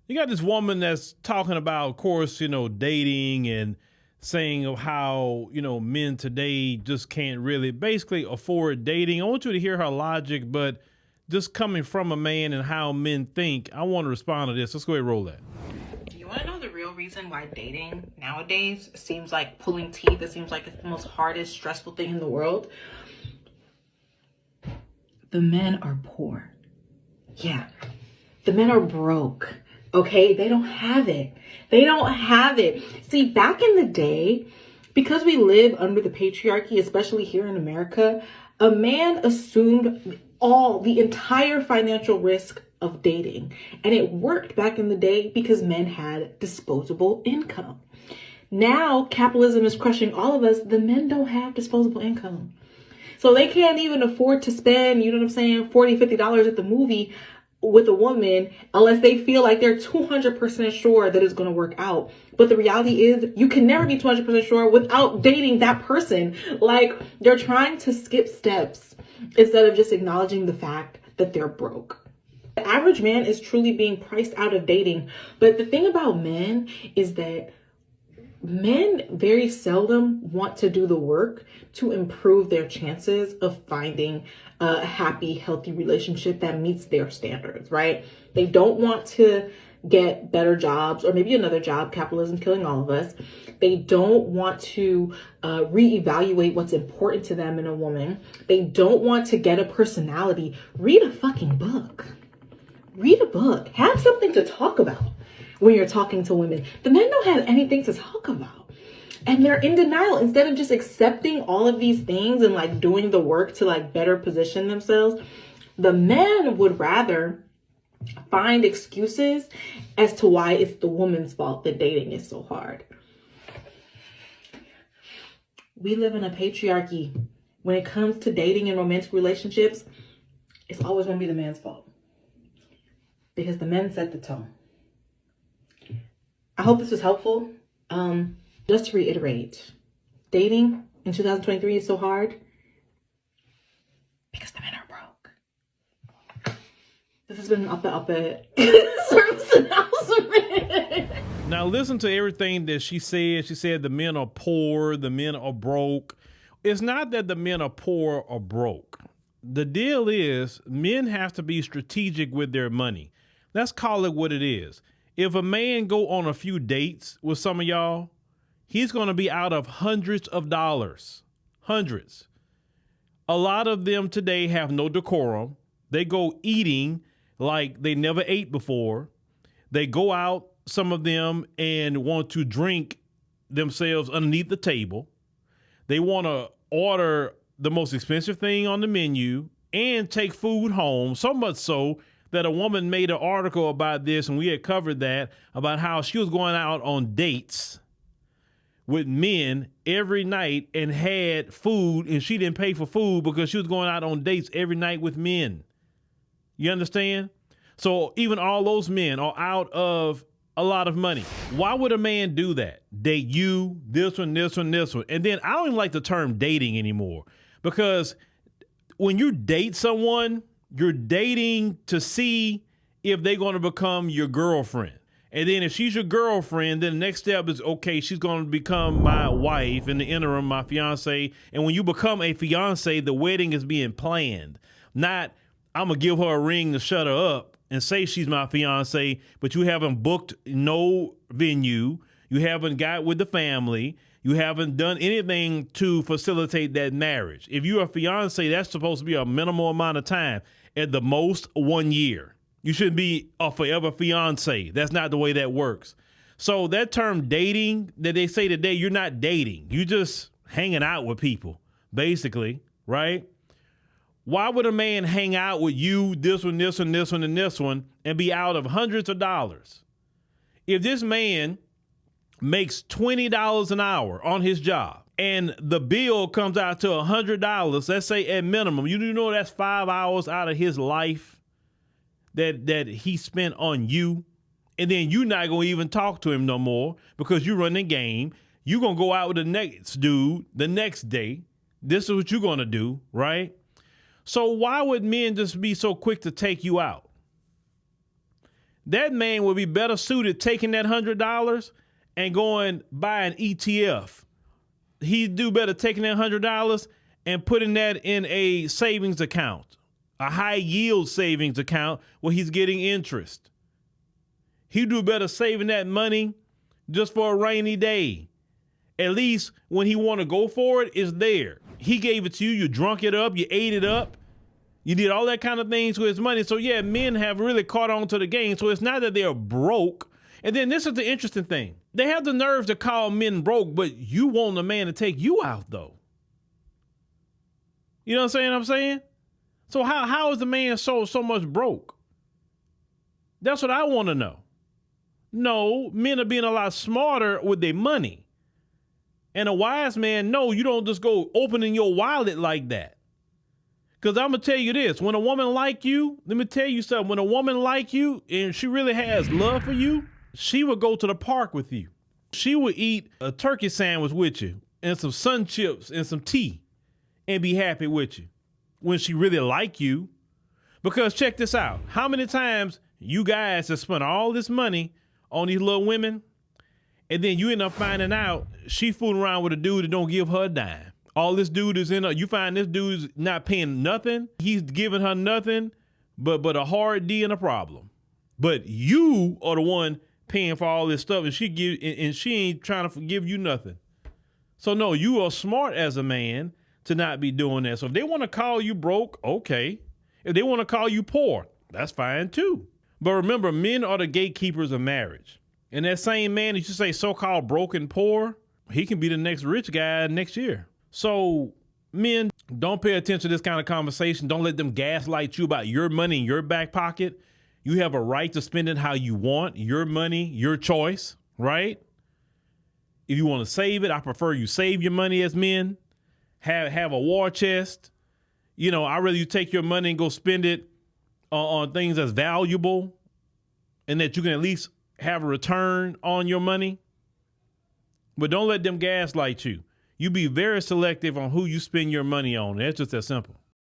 You got this woman that's talking about, of course, dating and saying of how, men today just can't really basically afford dating. I want you to hear her logic, but just coming from a man and how men think, I want to respond to this. Let's go ahead and roll that. Do you want to know the real reason why dating nowadays seems like pulling teeth? It seems like it's the most hardest, stressful thing in the world. The men are poor. Yeah. The men are broke. Okay? They don't have it. They don't have it. See, back in the day, because we live under the patriarchy, especially here in America, a man assumed the entire financial risk of dating. And it worked back in the day because men had disposable income. Now, capitalism is crushing all of us. The men don't have disposable income. So they can't even afford to spend, you know what I'm saying, $40, $50 at the movie with a woman unless they feel like they're 200% sure that it's going to work out. But the reality is you can never be 200% sure without dating that person. Like, they're trying to skip steps instead of just acknowledging the fact that they're broke. The average man is truly being priced out of dating. But the thing about men is that men very seldom want to do the work to improve their chances of finding a happy, healthy relationship that meets their standards, right? They don't want to get better jobs or maybe another job. Capitalism killing all of us. They don't want to reevaluate what's important to them in a woman. They don't want to get a personality. Read a fucking book. Read a book. Have something to talk about when you're talking to women. The men don't have anything to talk about. And they're in denial. Instead of just accepting all of these things and like doing the work to like better position themselves, the men would rather find excuses as to why it's the woman's fault that dating is so hard. We live in a patriarchy. When it comes to dating and romantic relationships, it's always going to be the man's fault. Because the men set the tone. I hope this was helpful. Just to reiterate, dating in 2023 is so hard because the men are broke. This has been an up service announcement. Now listen to everything that she said. She said the men are poor, the men are broke. It's not that the men are poor or broke. The deal is men have to be strategic with their money. Let's call it what it is. If a man go on a few dates with some of y'all, he's going to be out of hundreds of dollars. Hundreds. A lot of them today have no decorum. They go eating like they never ate before. They go out, some of them, and want to drink themselves underneath the table. They want to order the most expensive thing on the menu and take food home, so much so that a woman made an article about this, and we had covered that, about how she was going out on dates with men every night and had food, and she didn't pay for food because she was going out on dates every night with men. You understand? So even all those men are out of a lot of money. Why would a man do that? Date you, this one, this one, this one. And then I don't even like the term dating anymore, because when you date someone, you're dating to see if they're going to become your girlfriend. And then if she's your girlfriend, then the next step is, okay, she's going to become my wife, in the interim, my fiance. And when you become a fiance, the wedding is being planned. Not, I'm going to give her a ring to shut her up and say she's my fiance, but you haven't booked no venue. You haven't got with the family. You haven't done anything to facilitate that marriage. If you're a fiance, that's supposed to be a minimal amount of time. At the most, 1 year. You shouldn't be a forever fiance. That's not the way that works. So that term dating that they say today, you're not dating. You're just hanging out with people, basically, right? Why would a man hang out with you, this one, this one, this one, and this one, and be out of hundreds of dollars? If this man makes $20 an hour on his job, and the bill comes out to $100, let's say at minimum, you know that's 5 hours out of his life that he spent on you, and then you're not going to even talk to him no more because you run the game. You're going to go out with the next dude the next day. This is what you're going to do, right? So why would men just be so quick to take you out? that man would be better suited taking that $100 and going buy an ETF. He'd do better taking that $100 and putting that in a savings account, a high yield savings account where he's getting interest. He'd do better saving that money just for a rainy day. At least when he want to go for it, it's there. He gave it to you. You drunk it up. You ate it up. You did all that kind of things with his money. So yeah, men have really caught on to the game. So it's not that they're broke. And then this is the interesting thing. They have the nerve to call men broke, but you want a man to take you out though. You know what I'm saying? So how is the man so much broke? That's what I want to know. No, men are being a lot smarter with their money. And a wise man, no, you don't just go opening your wallet like that. Because I'm going to tell you this, when a woman like you, let me tell you something, when a woman like you and she really has love for you, she would go to the park with you. She would eat a turkey sandwich with you and some sun chips and some tea and be happy with you when she really like you. Because check this out. How many times you guys have spent all this money on these little women and then you end up finding out she fooling around with a dude that don't give her a dime. All this dude is you find this dude's not paying nothing. He's giving her nothing but a hard D and a problem. But you are the one paying for all this stuff and she ain't trying to give you nothing. So no, you are smart as a man to not be doing that. So if they want to call you broke, okay. If they want to call you poor, that's fine too. But remember, men are the gatekeepers of marriage. And that same man that you say so-called broke and poor, he can be the next rich guy next year. So men, don't pay attention to this kind of conversation. Don't let them gaslight you about your money in your back pocket. You have a right to spend it how you want. Your money, your choice, right? If you want to save it, I prefer you save your money as men. Have a war chest. You know, I'd rather you take your money and go spend it on things that's valuable and that you can at least have a return on your money. But don't let them gaslight you. You be very selective on who you spend your money on. That's just that simple.